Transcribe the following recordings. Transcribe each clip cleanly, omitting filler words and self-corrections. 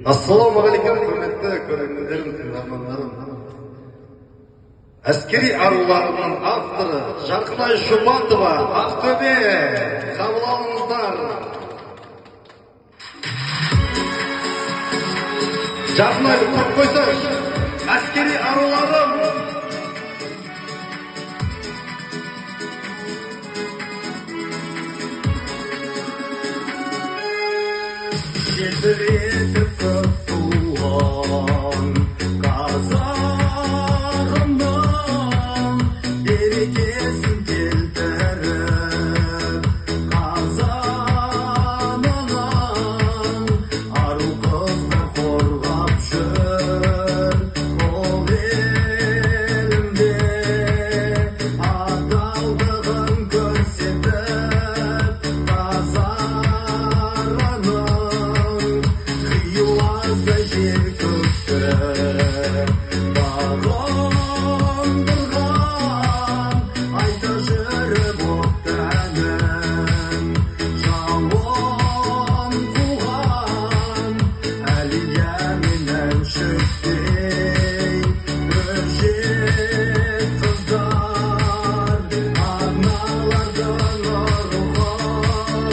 Assalamualaikum hürmetli көрермендерім, тыңдармандарым. Әскери аруларының авторы Жарқынай Шуматова, Ақтөбе, қабыл алыңыздар. Жарқынайды көріп қойсаңыз, әскери аруларым. Жетіретіп көп туған қазағымның берекесін келтіріп, қазанының ару қызды қорғап жүр. Ол елімде адалдығын көрсетіп, жер көкті бағындырған, айта жүріп оқтанын жауын қуған, әлия мен әншіктей өжет қыздар, аналардың ұрығын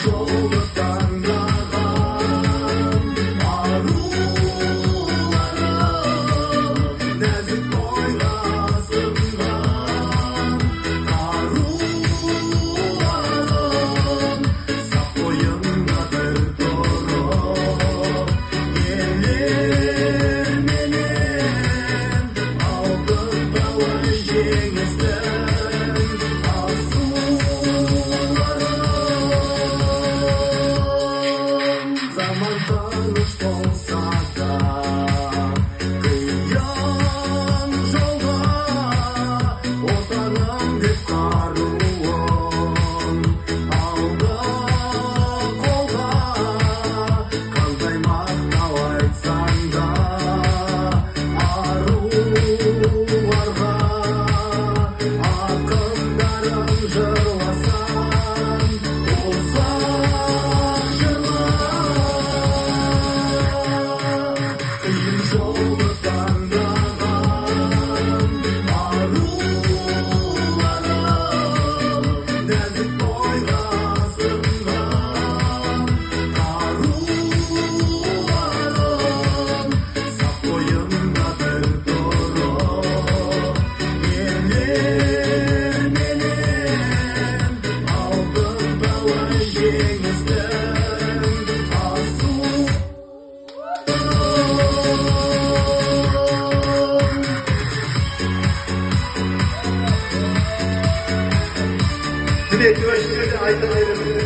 жолды таңдаған аруларым, нәзік бойға сынған қаруларым, сақ бойында бір тұрып, елерменен алтын тауы жеңістің заман тыныш болса да, қиын жолда отаным деп қаруын алды қолға. Қандай мақтау айтсаң да аруларға, ақындарым жырласан ұзақ қиын жолды таңдаған аруларым, нәзік бойға сынған қаруларым, сақ бойында бір тұрып, елерменен алтын тауы жеңістің асу. Тілек өштерді айта беремін.